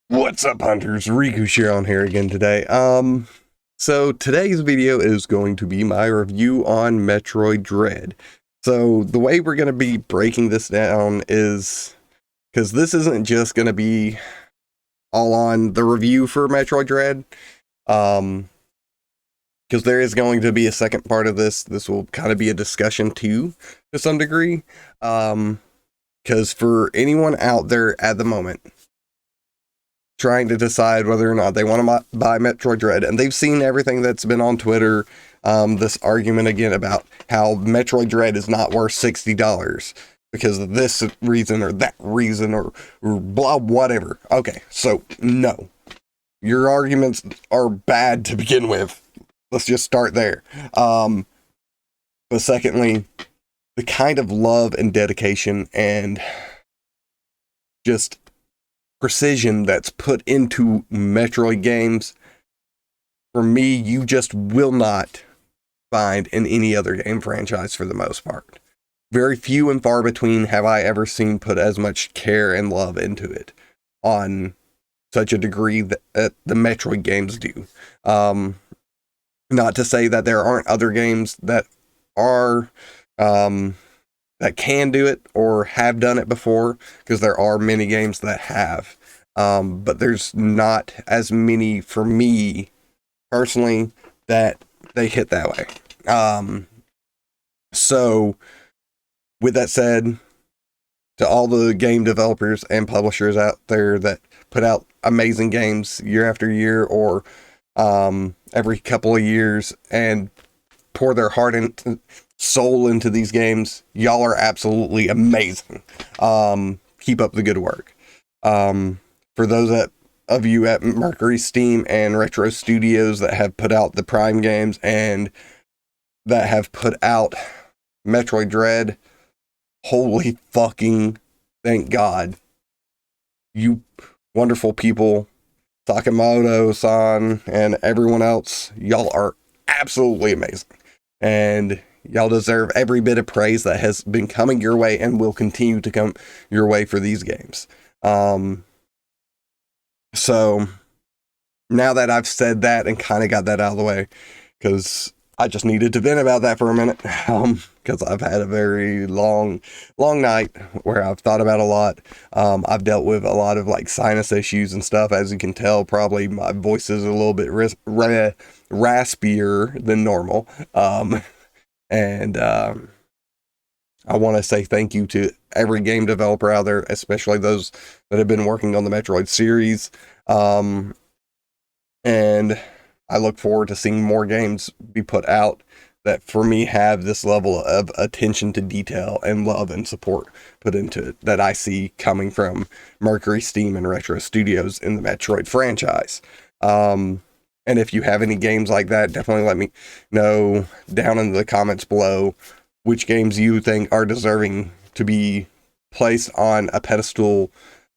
What's up, hunters? Riku Shiron here again today. So today's video is going to be my review on Metroid Dread. So the way we're going to be breaking this down is, because this isn't just going to be all on the review for Metroid Dread, because there is going to be a second part of this. This will kind of be a discussion too, to some degree, because for anyone out there at the moment trying to decide whether or not they want to buy Metroid Dread, and they've seen everything that's been on Twitter, this argument again about how Metroid Dread is not worth $60 because of this reason or that reason or blah, whatever. Okay, so no. Your arguments are bad to begin with. Let's just start there. But secondly, the kind of love and dedication and just precision that's put into Metroid games, for me, you just will not find in any other game franchise for the most part. Very few and far between have I ever seen put as much care and love into it on such a degree that the Metroid games do. Not to say that there aren't other games that are that can do it or have done it before, because there are many games that have. But there's not as many for me personally that they hit that way. So with that said, to all the game developers and publishers out there that put out amazing games year after year or every couple of years and pour their heart and soul into these games, y'all are absolutely amazing. Keep up the good work. For those of you at Mercury Steam and Retro Studios that have put out the Prime games and that have put out Metroid Dread, holy fucking thank God. You wonderful people, Sakamoto-san and everyone else, y'all are absolutely amazing. And y'all deserve every bit of praise that has been coming your way and will continue to come your way for these games. So now that I've said that and kind of got that out of the way, because I just needed to vent about that for a minute, because I've had a very long night where I've thought about a lot. I've dealt with a lot of like sinus issues and stuff. As you can tell, probably my voice is a little bit raspier than normal. And I want to say thank you to every game developer out there, especially those that have been working on the Metroid series. And I look forward to seeing more games be put out that for me have this level of attention to detail and love and support put into it that I see coming from Mercury Steam and Retro Studios in the Metroid franchise. And if you have any games like that, definitely let me know down in the comments below which games you think are deserving to be placed on a pedestal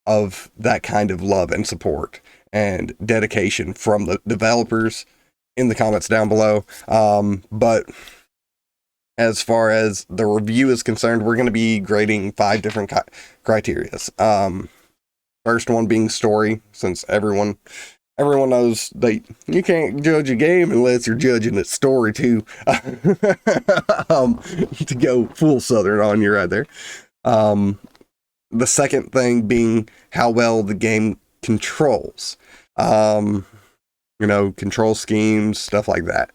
of that kind of love and support and dedication from the developers in the comments down below. But as far as the review is concerned, we're going to be grading 5 different criteria. First one being story, since everyone knows that you can't judge a game unless you're judging its story too. To go full Southern on you right there. The second thing being how well the game controls. Control schemes, stuff like that.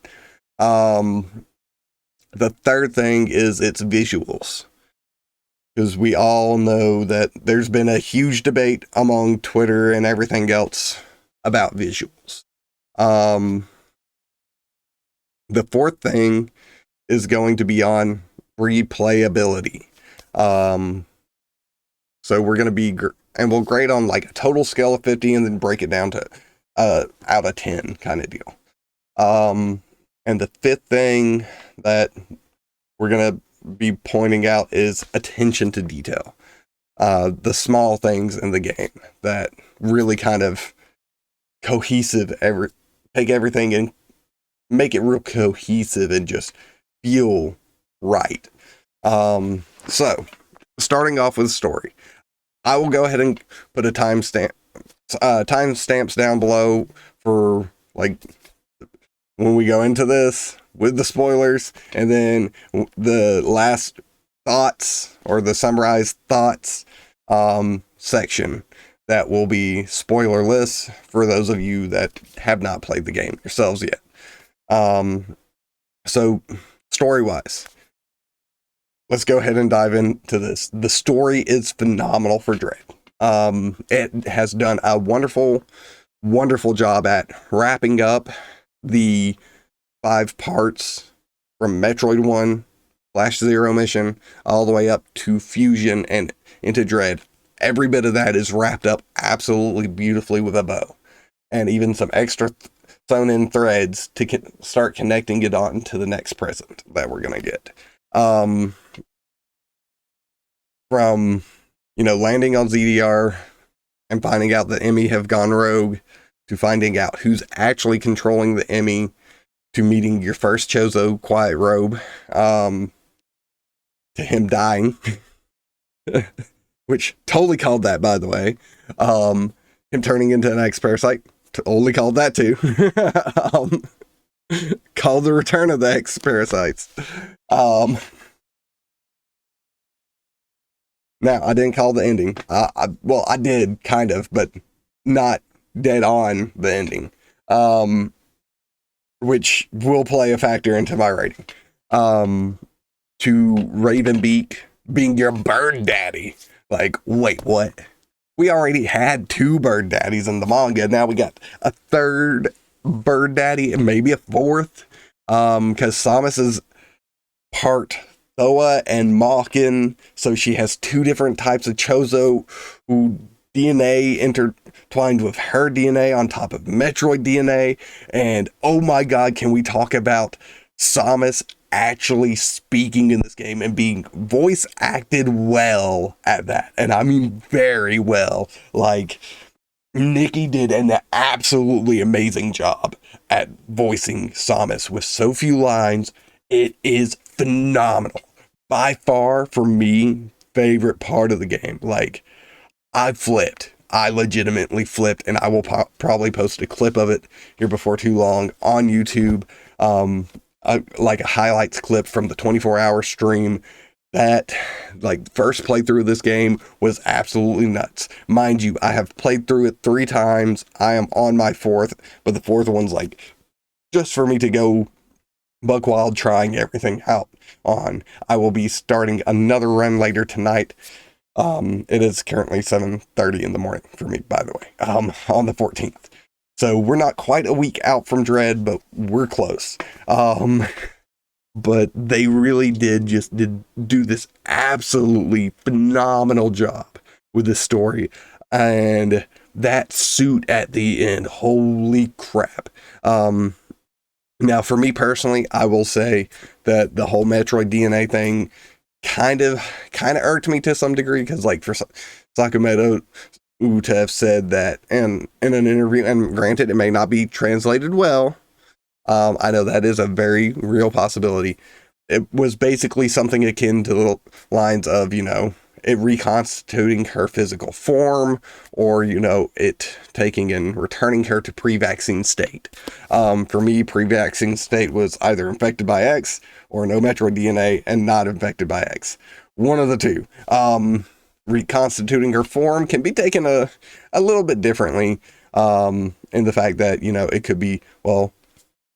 The third thing is its visuals. Because we all know that there's been a huge debate among Twitter and everything else about visuals. The fourth thing is going to be on replayability. So we're going to be, and we'll grade on like a total scale of 50 and then break it down to out of 10 kind of deal. And the fifth thing that we're going to be pointing out is attention to detail. The small things in the game that really kind of cohesive, take everything and make it real cohesive and just feel right. So starting off with story, I will go ahead and put a timestamp timestamps down below for like when we go into this with the spoilers, and then the last thoughts or the summarized thoughts section that will be spoilerless for those of you that have not played the game yourselves yet. So story-wise, let's go ahead and dive into this. The story is phenomenal for Dread. It has done a wonderful job at wrapping up the 5 parts from Metroid 1 /0 mission all the way up to Fusion and into Dread. Every bit of that is wrapped up absolutely beautifully with a bow, and even some extra sewn in threads to start connecting it on to the next present that we're gonna get. From landing on ZDR and finding out that Emmy have gone rogue, to finding out who's actually controlling the Emmy, to meeting your first Chozo Quiet Robe, to him dying, which totally called that, by the way. Him turning into an X-Parasite, totally called that too. Called the return of the X-Parasites. Now, I didn't call the ending. Well, I did, kind of, but not dead on the ending. Which will play a factor into my rating. To Ravenbeak being your bird daddy. Like, wait, what? We already had 2 bird daddies in the manga. Now we got a 3rd bird daddy and maybe a 4th. Because Samus is part Thoa and Mawkin, so she has 2 different types of Chozo who DNA intertwined with her DNA on top of Metroid DNA. And oh my god, can we talk about Samus actually speaking in this game and being voice acted well at that? And I mean very well. Like, Nikki did an absolutely amazing job at voicing Samus with so few lines. It is phenomenal. By far, for me, favorite part of the game. Like, I flipped. I legitimately flipped, and I will probably post a clip of it here before too long on YouTube. Like a highlights clip from the 24-hour stream. That, like, first playthrough of this game was absolutely nuts. Mind you, I have played through it 3 times. I am on my 4th, but the 4th one's like just for me to go buck wild trying everything out on. I will be starting another run later tonight. It is currently 7:30 in the morning for me, by the way, on the 14th. So we're not quite a week out from Dread, but we're close. But they really did do this absolutely phenomenal job with the story. And that suit at the end, holy crap. Now, for me personally, I will say that the whole Metroid DNA thing kind of irked me to some degree, because, like, for Sakamoto to have said that in an interview, and granted, it may not be translated well, I know that is a very real possibility. It was basically something akin to the lines of, it reconstituting her physical form, or, it taking and returning her to pre-vaccine state. For me, pre-vaccine state was either infected by X or no Metroid DNA and not infected by X. One of the two. Reconstituting her form can be taken a little bit differently, in the fact that, it could be, well,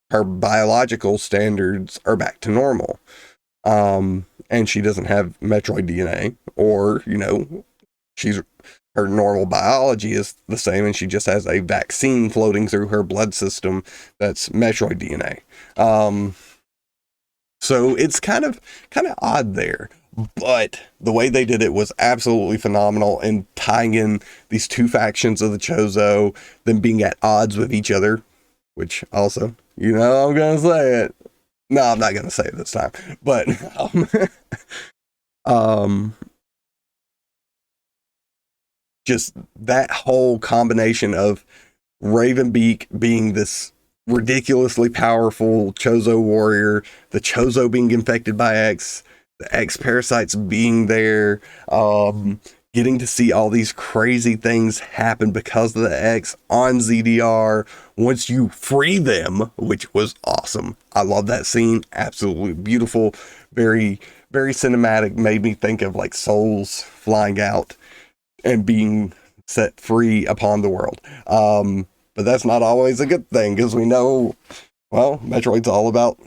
her biological standards are back to normal. And she doesn't have Metroid DNA, or, her normal biology is the same, and she just has a vaccine floating through her blood system that's Metroid DNA. So it's kind of odd there, but the way they did it was absolutely phenomenal in tying in these 2 factions of the Chozo, them being at odds with each other, which also, I'm gonna say it. No, I'm not gonna say it this time, but just that whole combination of Ravenbeak being this ridiculously powerful Chozo warrior, the Chozo being infected by X, the X parasites being there, getting to see all these crazy things happen because of the X on ZDR once you free them, which was awesome. I love that scene. Absolutely beautiful. Very, very cinematic. Made me think of like souls flying out and being set free upon the world. But that's not always a good thing, because we know, well, Metroid's all about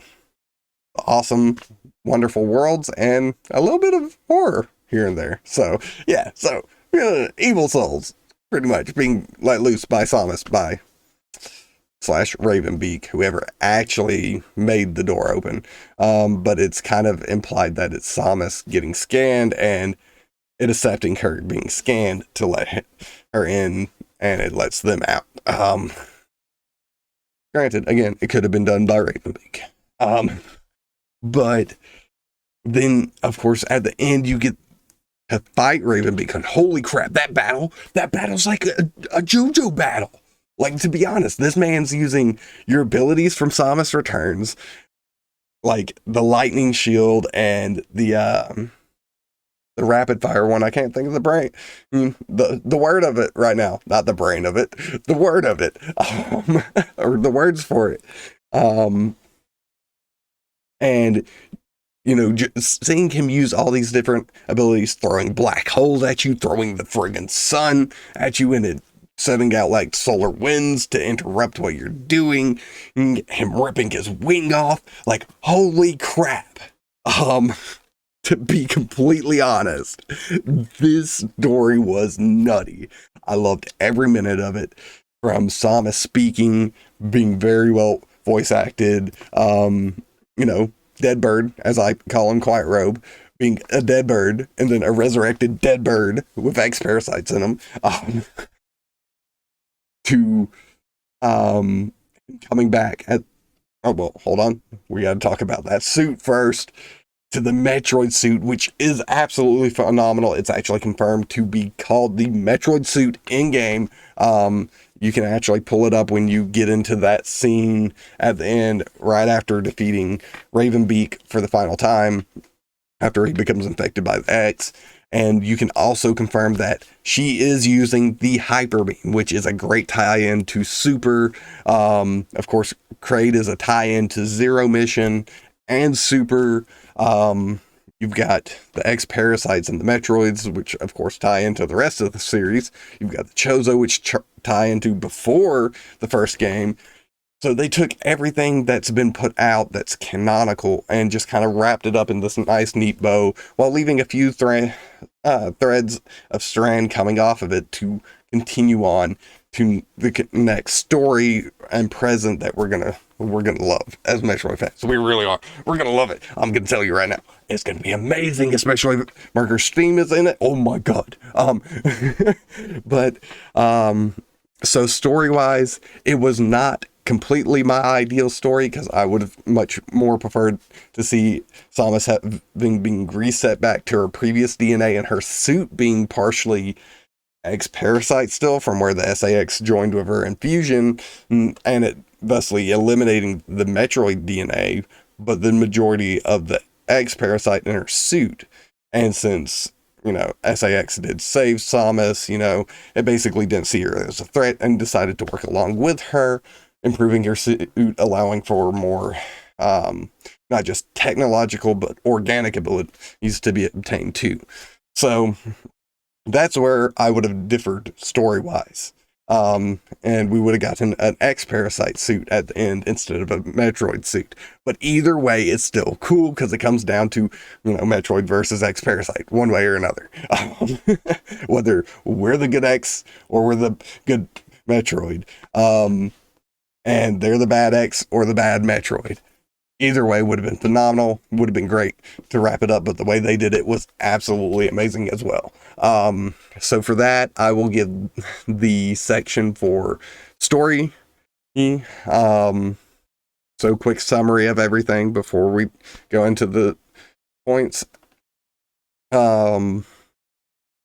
awesome, wonderful worlds and a little bit of horror here and there. So, yeah, so evil souls pretty much being let loose by Samus / Ravenbeak, whoever actually made the door open. But it's kind of implied that it's Samus getting scanned and it accepting her being scanned to let her in, and it lets them out. Granted, again, it could have been done by Ravenbeak. But then, of course, at the end, you get to fight Ravenbeak, and holy crap, that battle's like a JoJo battle. Like, to be honest, this man's using your abilities from Samus Returns, like the lightning shield and the rapid fire one. I can't think of the brain, the word of it right now, not the brain of it, the word of it, or the words for it. And just seeing him use all these different abilities, throwing black holes at you, throwing the friggin' sun at you, and it setting out like solar winds to interrupt what you're doing, him ripping his wing off, like, holy crap. To be completely honest, this story was nutty. I loved every minute of it, from Samus speaking, being very well voice acted, dead bird, as I call him, Quiet Robe, being a dead bird, and then a resurrected dead bird with X parasites in him, to coming back at, oh, well, hold on, we gotta talk about that suit first, to the Metroid suit, which is absolutely phenomenal. It's actually confirmed to be called the Metroid suit in-game. You can actually pull it up when you get into that scene at the end, right after defeating Ravenbeak for the final time, after he becomes infected by the X. And you can also confirm that she is using the Hyper Beam, which is a great tie-in to Super. Of course, Kraid is a tie-in to Zero Mission and Super. You've got the X parasites and the Metroids, which of course tie into the rest of the series. You've got the Chozo, which tie into before the first game. So they took everything that's been put out that's canonical and just kind of wrapped it up in this nice, neat bow, while leaving a few threads of strand coming off of it to continue on to the next story and present that we're gonna love as Metroid fans. We really are. We're gonna love it. I'm gonna tell you right now, it's gonna be amazing, especially if Marker Steam is in it. Oh my god. So story-wise, it was not completely my ideal story, because I would have much more preferred to see Samus being reset back to her previous DNA, and her suit being partially X parasite still from where the SAX joined with her infusion, and it thusly eliminating the Metroid DNA, but the majority of the X parasite in her suit. And since SAX did save Samus, it basically didn't see her as a threat and decided to work along with her, improving her suit, allowing for more not just technological but organic abilities to be obtained too. So that's where I would have differed story-wise. And we would have gotten an X-Parasite suit at the end instead of a Metroid suit. But either way, it's still cool, because it comes down to, Metroid versus X-Parasite, one way or another. Whether we're the good X or we're the good Metroid. And they're the bad X or the bad Metroid. Either way would have been phenomenal, would have been great to wrap it up, but the way they did it was absolutely amazing as well. So for that, I will give the section for story. So quick summary of everything before we go into the points.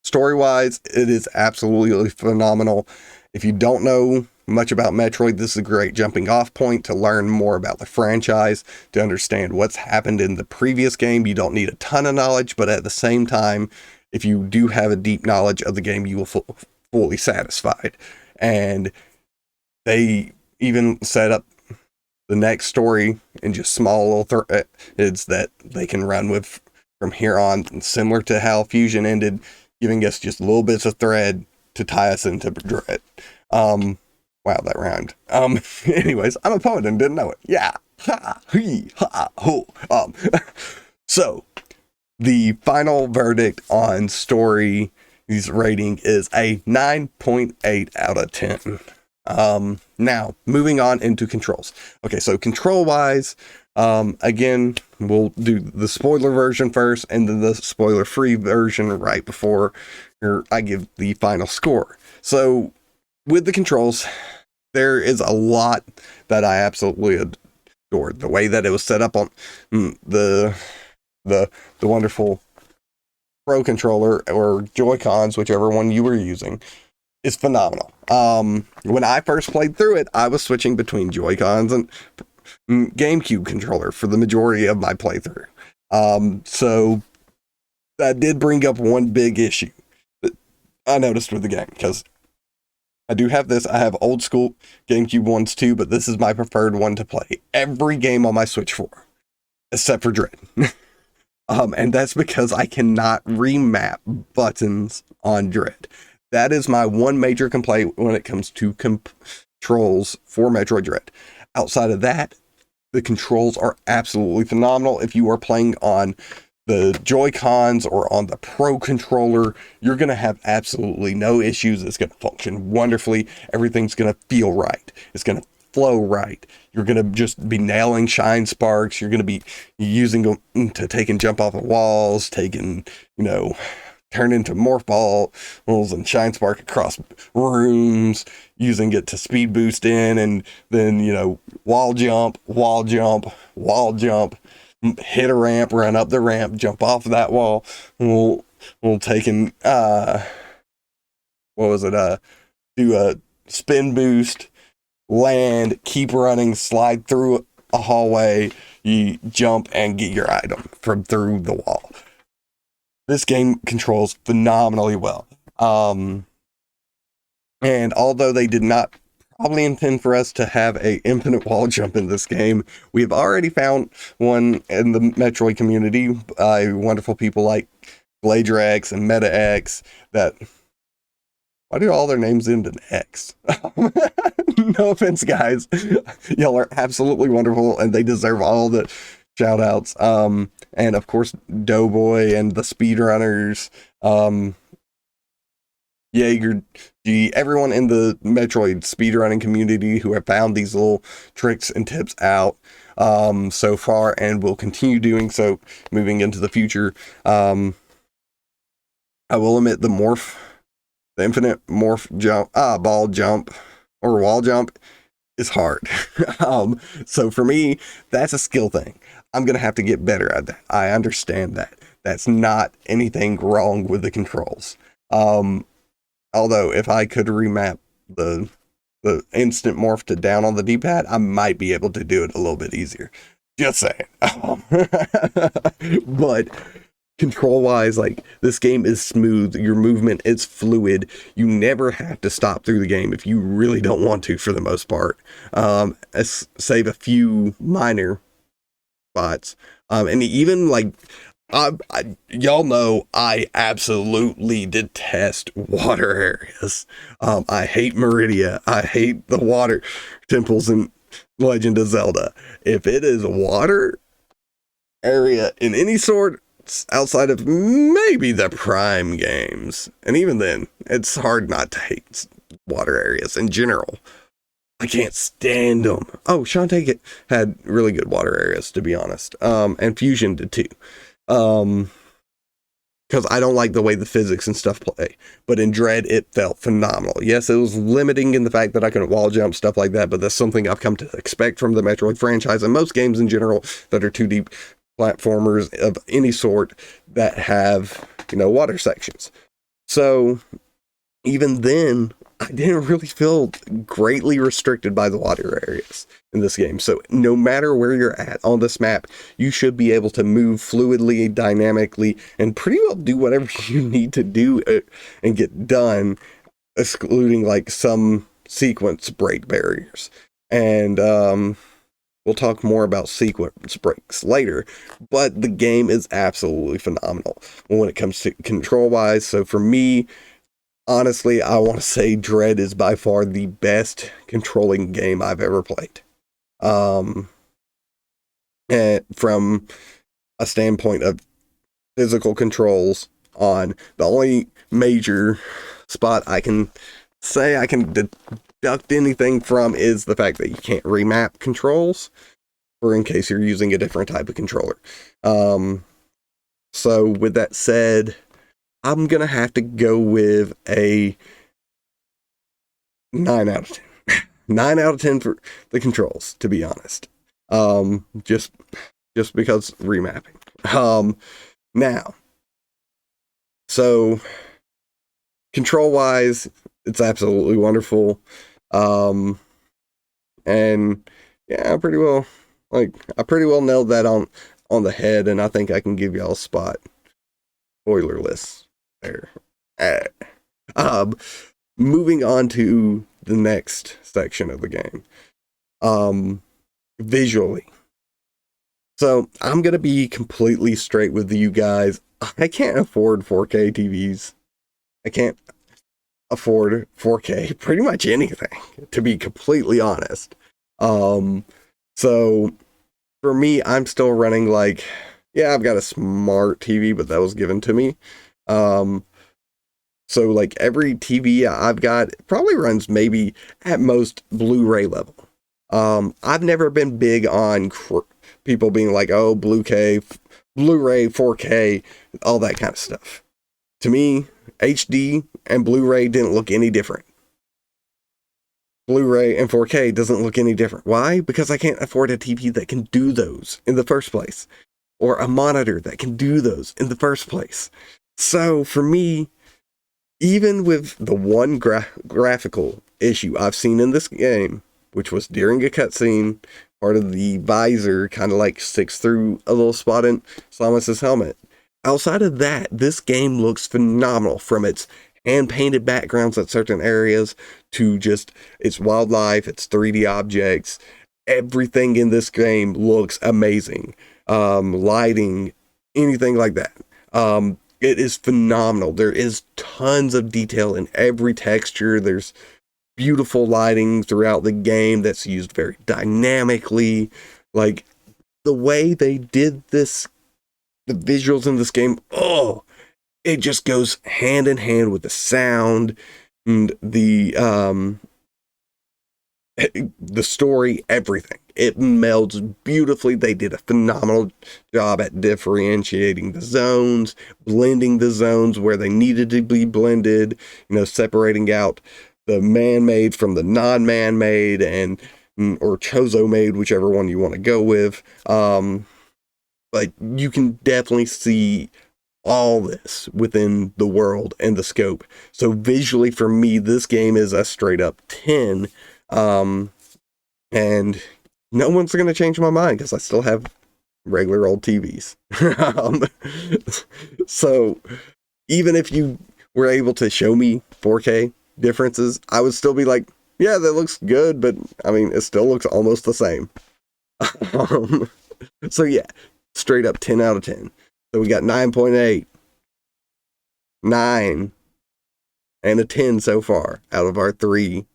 Story-wise, it is absolutely phenomenal. If you don't know much about Metroid, this is a great jumping off point to learn more about the franchise, to understand what's happened in the previous game. You don't need a ton of knowledge, but at the same time, if you do have a deep knowledge of the game, you will fully satisfied. And they even set up the next story in just small little threads that they can run with from here on, similar to how Fusion ended, giving us just little bits of thread to tie us into Dread. Wow, that rhymed. Anyways, I'm a poet and didn't know it. Yeah. Ha, hee, ha, ho. So, the final verdict on story's rating is a 9.8 out of 10. Now, moving on into controls. Okay, so control-wise, again, we'll do the spoiler version first, and then the spoiler-free version right before I give the final score. So, with the controls, there is a lot that I absolutely adored. The way that it was set up on the wonderful Pro controller or Joy-Cons, whichever one you were using, is phenomenal. When I first played through it, I was switching between Joy-Cons and GameCube controller for the majority of my playthrough. So that did bring up one big issue that I noticed with the game, because I do have this. I have old school GameCube ones too, but this is my preferred one to play every game on my Switch for, except for Dread. And that's because I cannot remap buttons on Dread. That is my one major complaint when it comes to controls for Metroid Dread. Outside of that, the controls are absolutely phenomenal. If you are playing on the Joy-Cons or on the Pro controller, you're going to have absolutely no issues. It's going to function wonderfully. Everything's going to feel right. It's going to flow right. You're going to just be nailing shine sparks. You're going to be using them to take and jump off of walls, taking, turn into morph balls and shine spark across rooms, using it to speed boost in, and then, wall jump, hit a ramp, run up the ramp, jump off of that wall. We'll take and, do a spin boost, land, keep running, slide through a hallway, you jump and get your item from through the wall. This game controls phenomenally well. And although they did not probably intend for us to have a infinite wall jump in this game, we've already found one in the Metroid community by wonderful people like Gladrax and MetaX that... Why do all their names end in X? No offense, guys. Y'all are absolutely wonderful, and they deserve all the shout outs. And of course, Doughboy and the speedrunners, Jaeger G, everyone in the Metroid speedrunning community who have found these little tricks and tips out so far, and will continue doing so moving into the future. I will admit the infinite morph jump, ball jump, or wall jump is hard. So for me, that's a skill thing. I'm going to have to get better at that. I understand that. That's not anything wrong with the controls. Although if I could remap the instant morph to down on the D-pad, I might be able to do it a little bit easier. Just saying. But control-wise, this game is smooth. Your movement is fluid. You never have to stop through the game if you really don't want to, for the most part. Save a few minor spots. And even, y'all know I absolutely detest water areas. I hate Meridia. I hate the water temples in Legend of Zelda. If it is a water area in any sort, outside of maybe the Prime games, and even then, it's hard not to hate water areas in general. I can't stand them. Oh, Shantae had really good water areas, to be honest. And Fusion did too. Because I don't like the way the physics and stuff play. But in Dread, it felt phenomenal. Yes, it was limiting in the fact that I couldn't wall jump, stuff like that, but that's something I've come to expect from the Metroid franchise and most games in general that are 2D platformers of any sort that have, water sections. So even then, I didn't really feel greatly restricted by the water areas in this game. So no matter where you're at on this map, you should be able to move fluidly, dynamically, and pretty well do whatever you need to do and get done, excluding like some sequence break barriers. And we'll talk more about sequence breaks later, but the game is absolutely phenomenal when it comes to control wise. So for me, honestly, I want to say Dread is by far the best controlling game I've ever played. And from a standpoint of physical controls, on the only major spot I can say I can deduct anything from is the fact that you can't remap controls, or in case you're using a different type of controller. So with that said, I'm going to have to go with a 9 out of 10. 9 out of 10 for the controls, to be honest. Just because remapping. Now, so control-wise, it's absolutely wonderful. And yeah, I pretty well nailed that on the head, and I think I can give y'all a spot. Spoilerless. There. Moving on to the next section of the game. Visually. So I'm gonna be completely straight with you guys. I can't afford 4K TVs. I can't afford 4K pretty much anything, to be completely honest. So for me, I'm still running like, yeah, I've got a smart TV, but that was given to me. So like every TV I've got probably runs maybe at most Blu-ray level. I've never been big on people being like, oh, Blu-ray, 4K, all that kind of stuff. To me, HD and Blu-ray didn't look any different. Blu-ray and 4K doesn't look any different. Why? Because I can't afford a TV that can do those in the first place, or a monitor that can do those in the first place. So for me, even with the one graphical issue I've seen in this game, which was during a cutscene, part of the visor kind of like sticks through a little spot in Samus's helmet. Outside of that, this game looks phenomenal, from its hand-painted backgrounds at certain areas to just its wildlife, its 3D objects. Everything in this game looks amazing. Lighting, anything like that. It is phenomenal. There is tons of detail in every texture. There's beautiful lighting throughout the game that's used very dynamically. Like, the way they did this, the visuals in this game, it just goes hand in hand with the sound and the story, everything. It melds beautifully. They did a phenomenal job at differentiating the zones, blending the zones where they needed to be blended, separating out the man-made from the non-man-made, and or Chozo-made, whichever one you want to go with. But you can definitely see all this within the world and the scope. So visually, for me, this game is a straight up 10. And no one's going to change my mind because I still have regular old TVs. So even if you were able to show me 4K differences, I would still be like, yeah, that looks good, but I mean, it still looks almost the same. So yeah, straight up 10 out of 10. So we got 9.8, 9, and a 10 so far out of our three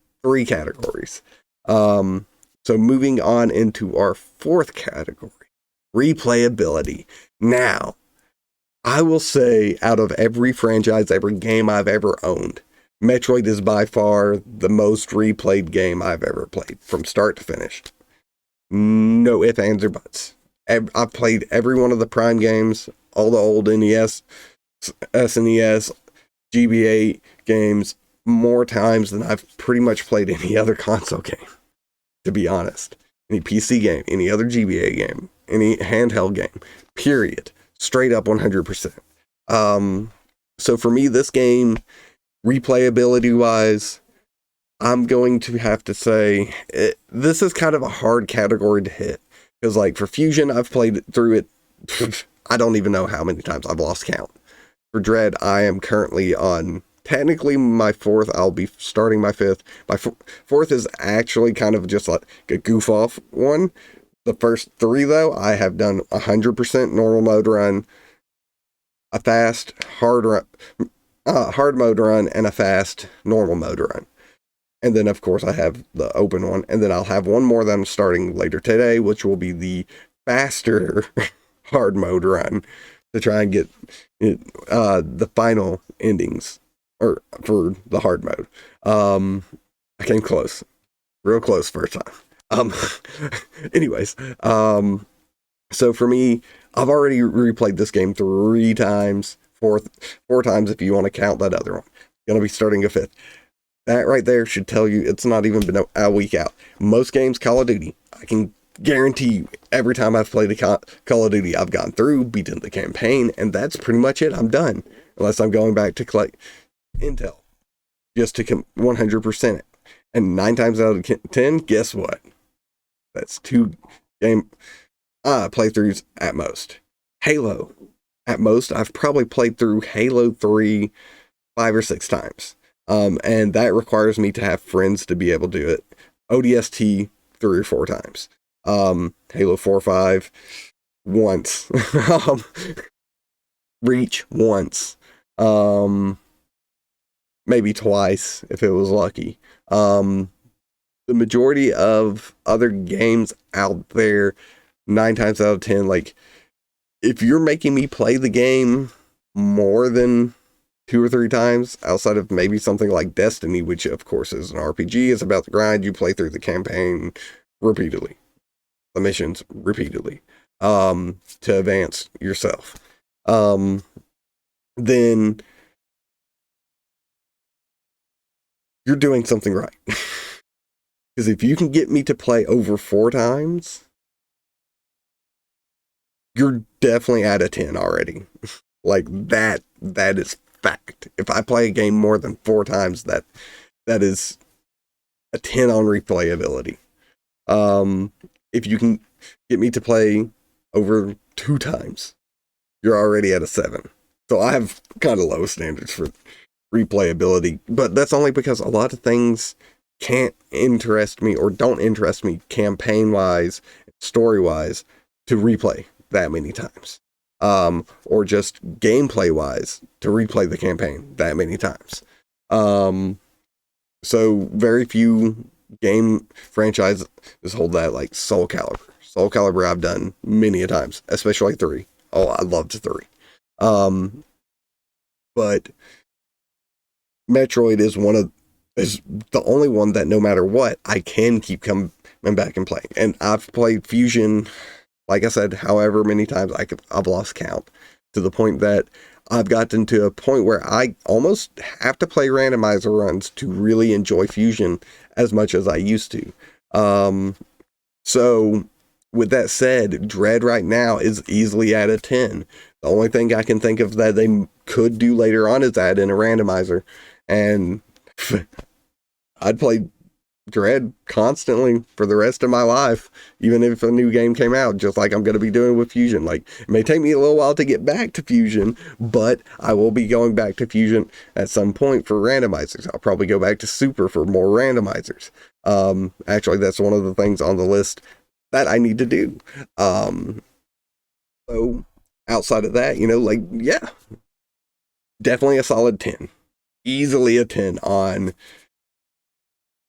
categories. So moving on into our fourth category, replayability. Now, I will say, out of every franchise, every game I've ever owned, Metroid is by far the most replayed game I've ever played, from start to finish. No ifs, ands, or buts. I've played every one of the Prime games, all the old NES, SNES, GBA games, more times than I've pretty much played any other console game, to be honest. Any PC game, any other GBA game, any handheld game, period. Straight up 100%. So for me, this game, replayability-wise, I'm going to have to say this is kind of a hard category to hit. Because, like, for Fusion, I've played through it, I don't even know how many times. I've lost count. For Dread, I am currently on technically my fourth. I'll be starting my fifth. My fourth is actually kind of just like a goof off one. The first three, though, I have done 100% normal mode run, a fast hard mode run, and a fast normal mode run. And then, of course, I have the open one. And then I'll have one more that I'm starting later today, which will be the faster hard mode run to try and get the final endings or for the hard mode. I came close, real close first time. Anyways, so for me, I've already replayed this game 3 times, four times if you want to count that other one. Gonna be starting a fifth. That right there should tell you it's not even been a week out. Most games, Call of Duty, I can guarantee you every time I've played a Call of Duty, I've gone through, beaten the campaign, and that's pretty much it. I'm done. Unless I'm going back to collect intel just to 100% it. And 9 times out of 10, guess what? That's 2 game playthroughs at most. Halo, at most, I've probably played through Halo 3 5 or 6 times. And that requires me to have friends to be able to do it. ODST 3 or 4 times. Halo 4 5 once. Reach once. Maybe twice if it was lucky. The majority of other games out there, 9 times out of 10, like, if you're making me play the game more than 2 or 3 times, outside of maybe something like Destiny, which of course is an RPG, it's about the grind, you play through the campaign repeatedly, the missions repeatedly, to advance yourself. Then you're doing something right. Because if you can get me to play over 4 times, you're definitely at a 10 already. Like, that is fact. If I play a game more than 4 times, that is a 10 on replayability. If you can get me to play over 2 times, you're already at a 7. So I have kind of low standards for replayability, but that's only because a lot of things can't interest me or don't interest me campaign-wise, story-wise, to replay that many times. Or just gameplay-wise, to replay the campaign that many times. So very few game franchises hold that, like Soul Calibur. Soul Calibur I've done many a times, especially 3. Oh, I loved 3. But Metroid is the only one that no matter what, I can keep coming back and playing. And I've played Fusion, like I said, however many times I've lost count, to the point that I've gotten to a point where I almost have to play randomizer runs to really enjoy Fusion as much as I used to. So with that said, Dread right now is easily at a 10. The only thing I can think of that they could do later on is add in a randomizer. And I'd play Dread constantly for the rest of my life, even if a new game came out, just like I'm going to be doing with Fusion. Like, it may take me a little while to get back to Fusion, but I will be going back to Fusion at some point for randomizers. I'll probably go back to Super for more randomizers. Actually, that's one of the things on the list that I need to do. So outside of that, like, yeah, definitely a solid 10. Easily a 10 on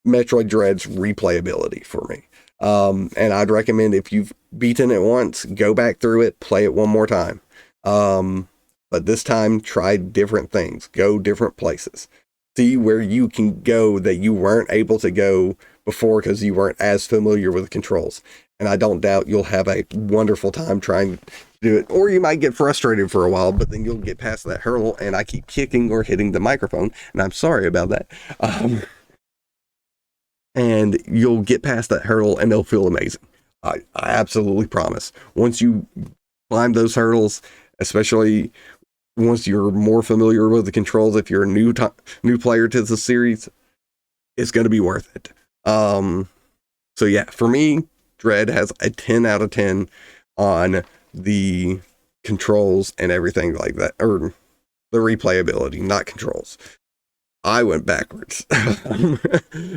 Metroid Dread's replayability for me. And I'd recommend, if you've beaten it once, go back through it, play it one more time. But this time, try different things. Go different places. See where you can go that you weren't able to go before because you weren't as familiar with the controls. And I don't doubt you'll have a wonderful time trying to do it. Or you might get frustrated for a while, but then you'll get past that hurdle, and I keep kicking or hitting the microphone, and I'm sorry about that. And you'll get past that hurdle, and it'll feel amazing. I absolutely promise. Once you climb those hurdles, especially once you're more familiar with the controls, if you're a new player to the series, it's going to be worth it. So yeah, for me, Dread has a 10 out of 10 on the controls and everything like that, or the replayability, not controls. I went backwards.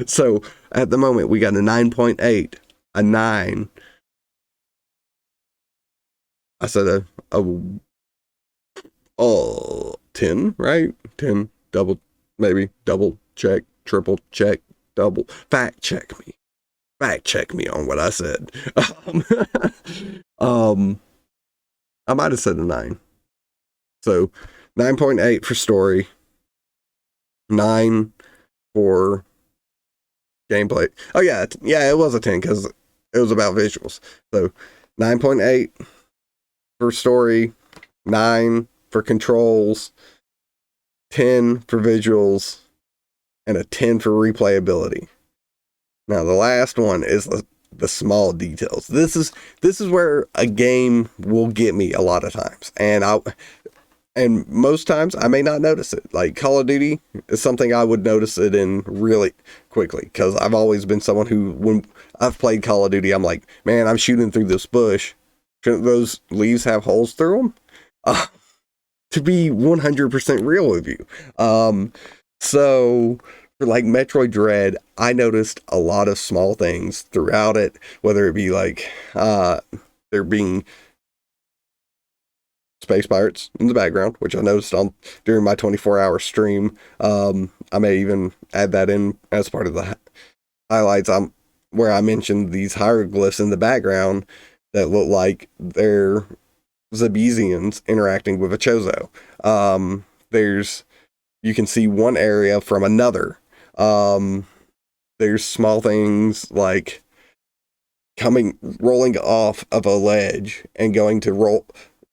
So at the moment, we got a 9.8, a 9. I said a 10, right? 10, maybe double check, triple check, double fact check me. Fact check me on what I said. um, I might have said a 9. So 9.8 for story, 9 for gameplay. Oh yeah, yeah, it was a 10 because it was about visuals. So 9.8 for story, 9 for controls, 10 for visuals, and a 10 for replayability. Now the last one is the small details. This is where a game will get me a lot of times, and most times I may not notice it. Like Call of Duty is something I would notice it in really quickly, because I've always been someone who, when I've played Call of Duty, I'm like, man, I'm shooting through this bush. Shouldn't those leaves have holes through them? To be 100% real with you. So for like Metroid Dread, I noticed a lot of small things throughout it, whether it be like there being space pirates in the background, which I noticed during my 24-hour stream. I may even add that in as part of the highlights, where I mentioned these hieroglyphs in the background that look like they're Zabesians interacting with a Chozo. You can see one area from another. There's small things like rolling off of a ledge and going to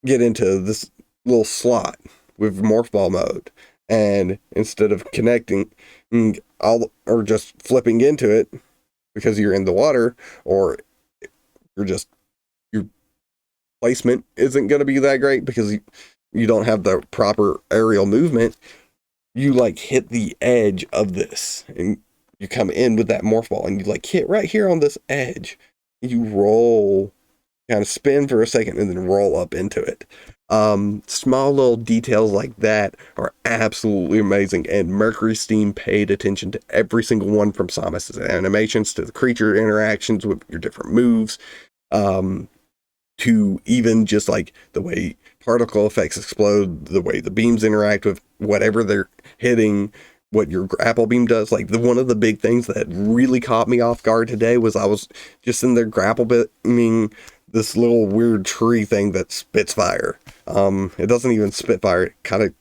get into this little slot with morph ball mode, and instead of connecting or just flipping into it because you're in the water, or your placement isn't going to be that great because you don't have the proper aerial movement, you like hit the edge of this and you come in with that morph ball and you like hit right here on this edge. You roll, kind of spin for a second, and then roll up into it. Small little details like that are absolutely amazing, and Mercury Steam paid attention to every single one, from Samus's animations to the creature interactions with your different moves, to even just like the way particle effects explode, the way the beams interact with whatever they're hitting, what your grapple beam does. Like one of the big things that really caught me off guard today was I was just in there grapple beaming this little weird tree thing that spits fire. It doesn't even spit fire. It kind of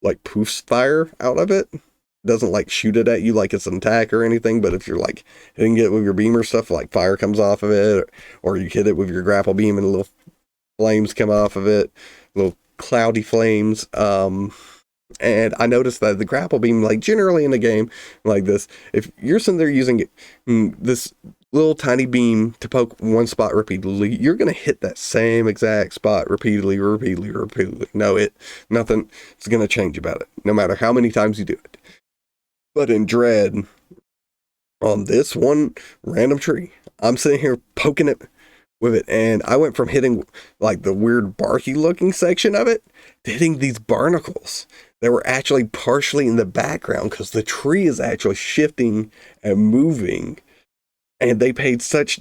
like poofs fire out of it. It doesn't like shoot it at you like it's an attack or anything, but if you're like hitting it with your beam or stuff, like fire comes off of it, or you hit it with your grapple beam and little flames come off of it, little cloudy flames. And I noticed that the grapple beam, like generally in a game like this, if you're sitting there using this little tiny beam to poke one spot repeatedly, you're going to hit that same exact spot repeatedly. No, nothing is going to change about it, no matter how many times you do it. But in Dread, on this one random tree, I'm sitting here poking it with it, and I went from hitting like the weird barky looking section of it to hitting these barnacles that were actually partially in the background, because the tree is actually shifting and moving. And they paid such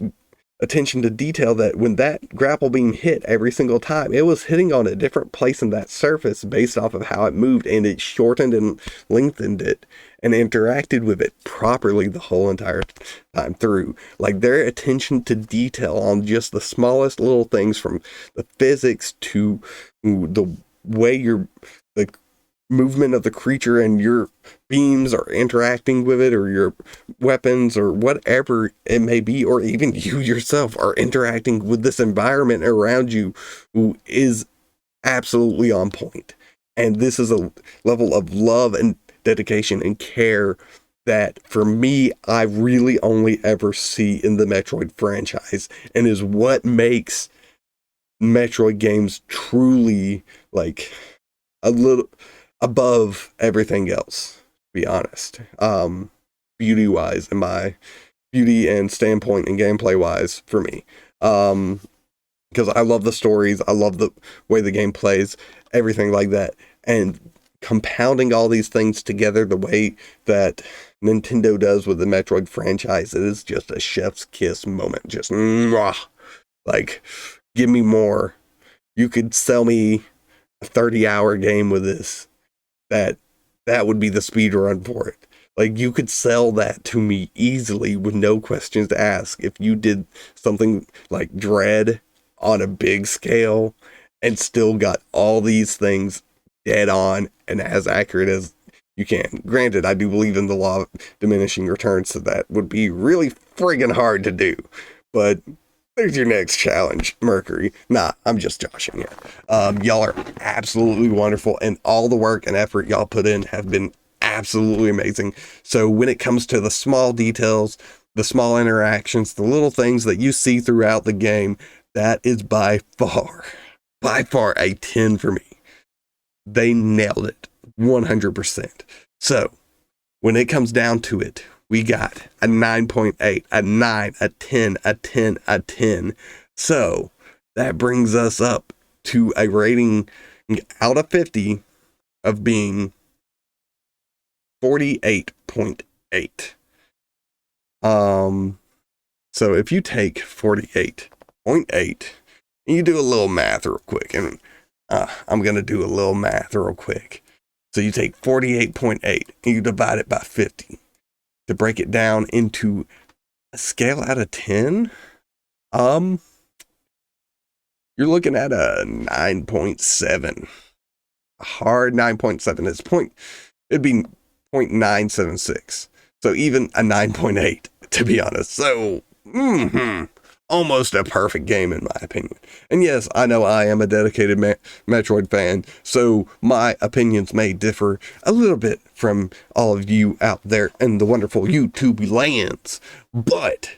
attention to detail that when that grapple beam hit every single time, it was hitting on a different place in that surface based off of how it moved, and it shortened and lengthened it and interacted with it properly the whole entire time through. Like their attention to detail on just the smallest little things, from the physics to the way the movement of the creature and your beams are interacting with it, or your weapons, or whatever it may be, or even you yourself are interacting with this environment around you, who is absolutely on point. And this is a level of love and dedication and care that, for me, I really only ever see in the Metroid franchise, and is what makes Metroid games truly like a little above everything else. be honest. Beauty wise, in my beauty and standpoint and gameplay wise for me. Because I love the stories, I love the way the game plays, everything like that. And compounding all these things together the way that Nintendo does with the Metroid franchise, it is just a chef's kiss moment. Just mwah. Like, give me more. You could sell me a 30-hour game with this. That would be the speed run for it. Like, you could sell that to me easily with no questions to ask if you did something like Dread on a big scale and still got all these things dead on and as accurate as you can. Granted, I do believe in the law of diminishing returns, so that would be really friggin' hard to do. But there's your next challenge, Mercury. Nah, I'm just joshing you. Y'all are absolutely wonderful, and all the work and effort y'all put in have been absolutely amazing. So when it comes to the small details, the small interactions, the little things that you see throughout the game, that is by far a 10 for me. They nailed it 100%. So when it comes down to it, we got a 9.8, a 9, a 10, a 10, a 10. So that brings us up to a rating out of 50 of being 48.8. So if you take 48.8, you do a little math real quick, and I'm going to do a little math real quick. So you take 48.8 and you divide it by 50 to break it down into a scale out of 10. You're looking at a 9.7. A hard 9.7. It'd be 0.976. So even a 9.8, to be honest. So, almost a perfect game in my opinion. And yes, I know I am a dedicated Metroid fan, so my opinions may differ a little bit from all of you out there in the wonderful YouTube lands, but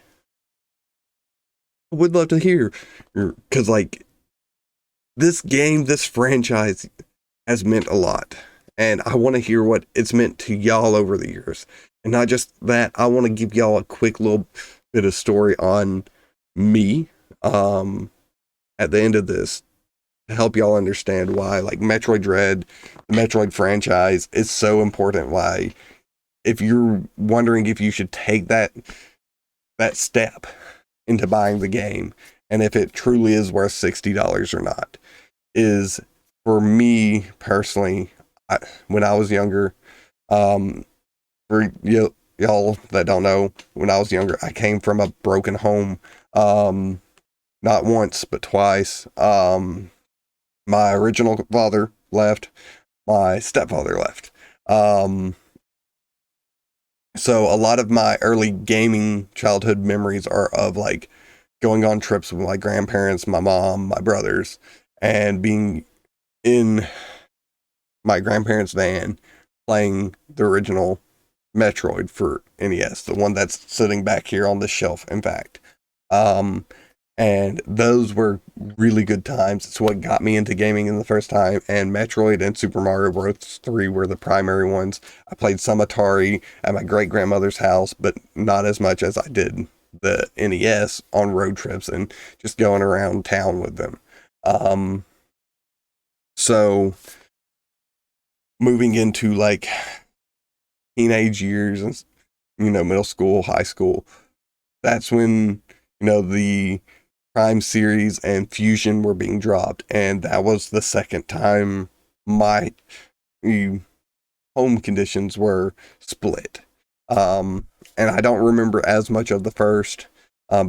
I would love to hear, because like, this game, this franchise has meant a lot, and I want to hear what it's meant to y'all over the years. And not just that, I want to give y'all a quick little bit of story on me at the end of this to help y'all understand why like Metroid Dread, the Metroid franchise is so important. Why, if you're wondering if you should take that step into buying the game and if it truly is worth $60 or not, is for me personally. When I was younger, for y'all that don't know, when I was younger, I came from a broken home. Not once, but twice. My original father left. My stepfather left. So a lot of my early gaming childhood memories are of like going on trips with my grandparents, my mom, my brothers, and being in my grandparents' van playing the original Metroid for NES, the one that's sitting back here on the shelf, in fact. And those were really good times. It's what got me into gaming in the first time, and Metroid and Super Mario Bros. 3 were the primary ones. I played some Atari at my great-grandmother's house, but not as much as I did the NES on road trips and just going around town with them. So moving into like teenage years and, middle school, high school, that's when, the Prime series and Fusion were being dropped, and that was the second time my home conditions were split. And I don't remember as much of the first,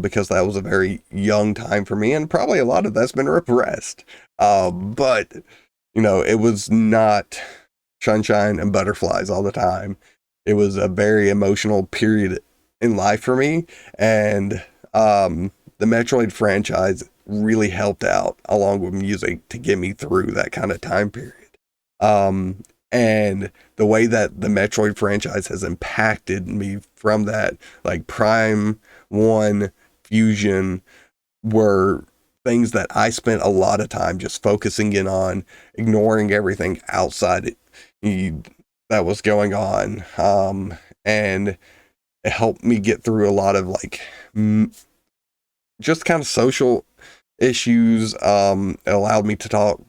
because that was a very young time for me, and probably a lot of that's been repressed. But it was not sunshine and butterflies all the time. It was a very emotional period in life for me, and the Metroid franchise really helped out along with music to get me through that kind of time period. And the way that the Metroid franchise has impacted me from that, like Prime 1, Fusion, were things that I spent a lot of time just focusing in on, ignoring everything outside it. that was going on. And it helped me get through a lot of like just kind of social issues. It allowed me to talk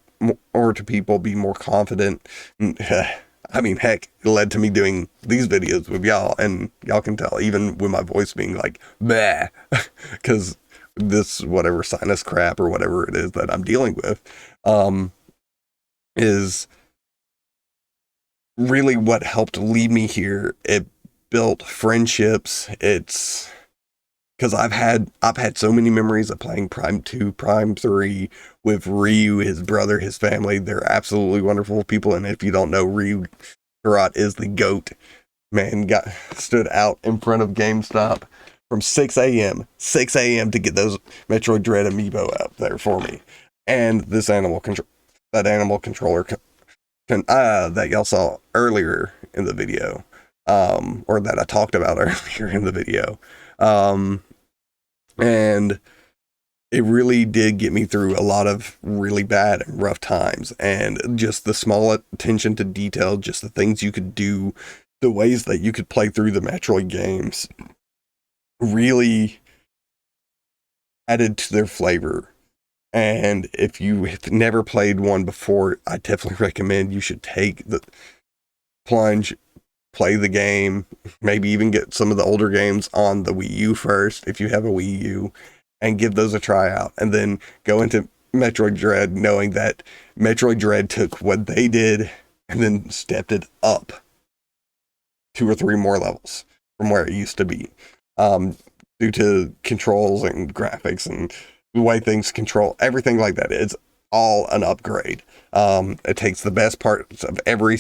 more to people, be more confident. I mean, heck, it led to me doing these videos with y'all, and y'all can tell, even with my voice being like, bah, because this whatever sinus crap or whatever it is that I'm dealing with, is really what helped lead me here. It built friendships. It's because I've had so many memories of playing Prime 2, Prime 3 with Ryu, his brother, his family. They're absolutely wonderful people, and if you don't know, Ryu Karat is the GOAT. Man, stood out in front of GameStop from 6 a.m. To get those Metroid Dread amiibo out there for me. And this animal controller that y'all saw earlier in the video, or that I talked about earlier in the video. And it really did get me through a lot of really bad and rough times, and just the small attention to detail, just the things you could do, the ways that you could play through the Metroid games really added to their flavor. And if you have never played one before, I definitely recommend you should take the plunge, play the game, maybe even get some of the older games on the Wii U first, if you have a Wii U, and give those a try out, and then go into Metroid Dread knowing that Metroid Dread took what they did and then stepped it up 2 or 3 more levels from where it used to be, due to controls and graphics and the way things control, everything like that. It's all an upgrade. It takes the best parts of every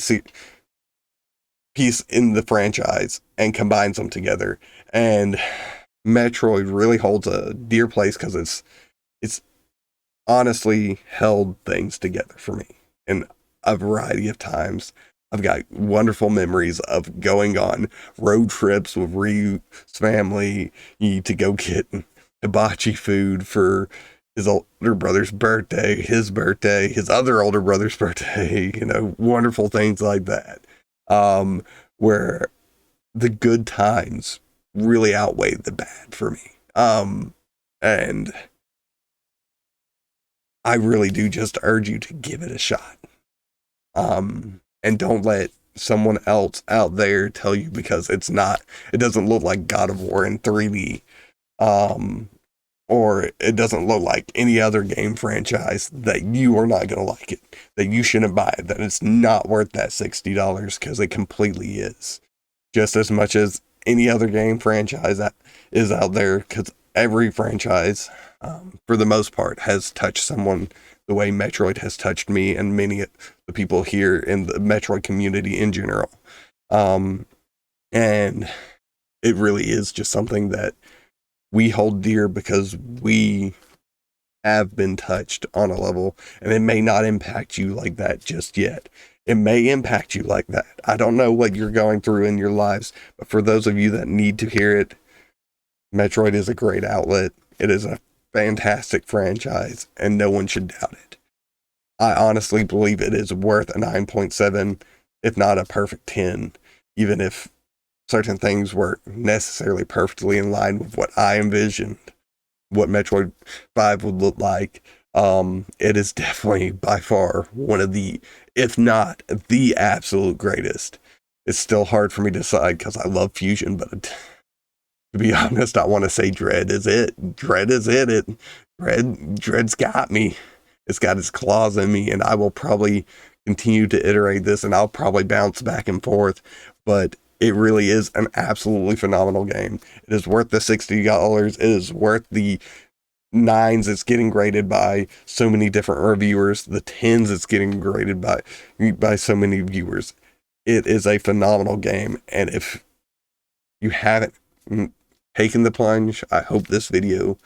piece in the franchise and combines them together. And Metroid really holds a dear place because it's honestly held things together for me in a variety of times. I've got wonderful memories of going on road trips with Ryu's family to go get hibachi food for his older brother's birthday, his birthday, his other older brother's birthday, wonderful things like that. Where the good times really outweighed the bad for me. And I really do just urge you to give it a shot. And don't let someone else out there tell you, because it doesn't look like God of War in 3D. Or it doesn't look like any other game franchise, that you are not going to like it, that you shouldn't buy it, that it's not worth that $60, because it completely is. Just as much as any other game franchise that is out there, because every franchise, for the most part, has touched someone the way Metroid has touched me and many of the people here in the Metroid community in general. And it really is just something that we hold dear because we have been touched on a level, and it may not impact you like that just yet. It may impact you like that. I don't know what you're going through in your lives, but for those of you that need to hear it, Metroid is a great outlet. It is a fantastic franchise, and no one should doubt it. I honestly believe it is worth a 9.7, if not a perfect 10, even if certain things weren't necessarily perfectly in line with what I envisioned what Metroid 5 would look like. It is definitely by far one of the, if not the absolute greatest. It's still hard for me to decide because I love Fusion, but to be honest, I want to say Dread is it. Dread is it. Dread's got me. It's got its claws in me, and I will probably continue to iterate this, and I'll probably bounce back and forth, but it really is an absolutely phenomenal game. It is worth the $60. It is worth the 9s it's getting graded by so many different reviewers, the 10s it's getting graded by so many viewers. It is a phenomenal game, and if you haven't taken the plunge, I hope this video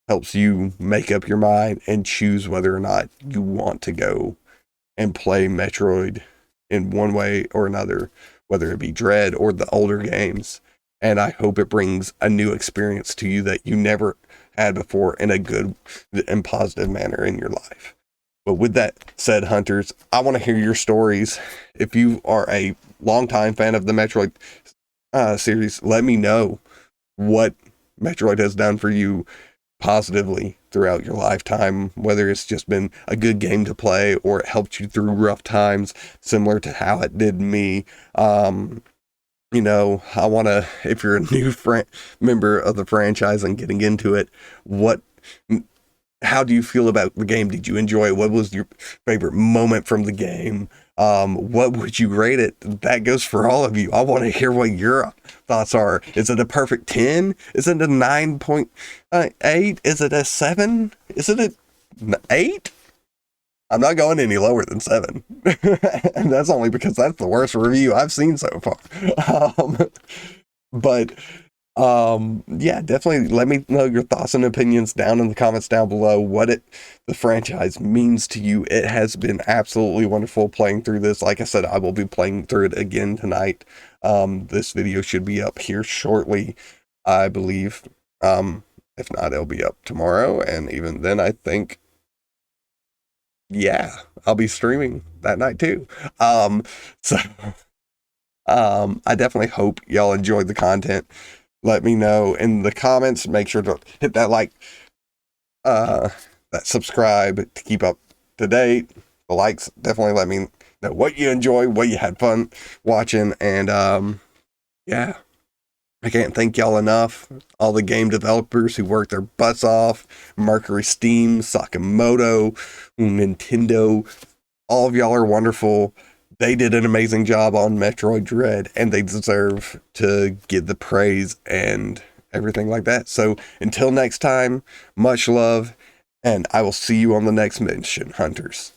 helps you make up your mind and choose whether or not you want to go and play Metroid in one way or another, whether it be Dread or the older games. And I hope it brings a new experience to you that you never had before in a good and positive manner in your life. But with that said, hunters, I want to hear your stories. If you are a longtime fan of the Metroid series, let me know what Metroid has done for you positively throughout your lifetime, whether it's just been a good game to play or it helped you through rough times, similar to how it did me. You know, I want to, if you're a new member of the franchise and getting into it, how do you feel about the game? Did you enjoy it? What was your favorite moment from the game? What would you rate it? That goes for all of you. I want to hear what your thoughts are. Is it a perfect 10? Is it a 9.8? Is it a 7? Is it an 8? I'm not going any lower than 7. And that's only because that's the worst review I've seen so far. But yeah, definitely let me know your thoughts and opinions down in the comments down below, what the franchise means to you. It has been absolutely wonderful playing through this. Like I said, I will be playing through it again tonight. This video should be up here shortly, I believe. If not, it'll be up tomorrow, and even then I think, yeah, I'll be streaming that night too. So I definitely hope y'all enjoyed the content. Let me know in the comments. Make sure to hit that like, that subscribe to keep up to date. The likes, definitely let me know what you enjoy, what you had fun watching. And yeah, I can't thank y'all enough. All the game developers who worked their butts off, Mercury Steam, Sakamoto, Nintendo, all of y'all are wonderful. They did an amazing job on Metroid Dread, and they deserve to get the praise and everything like that. So until next time, much love, and I will see you on the next mission, hunters.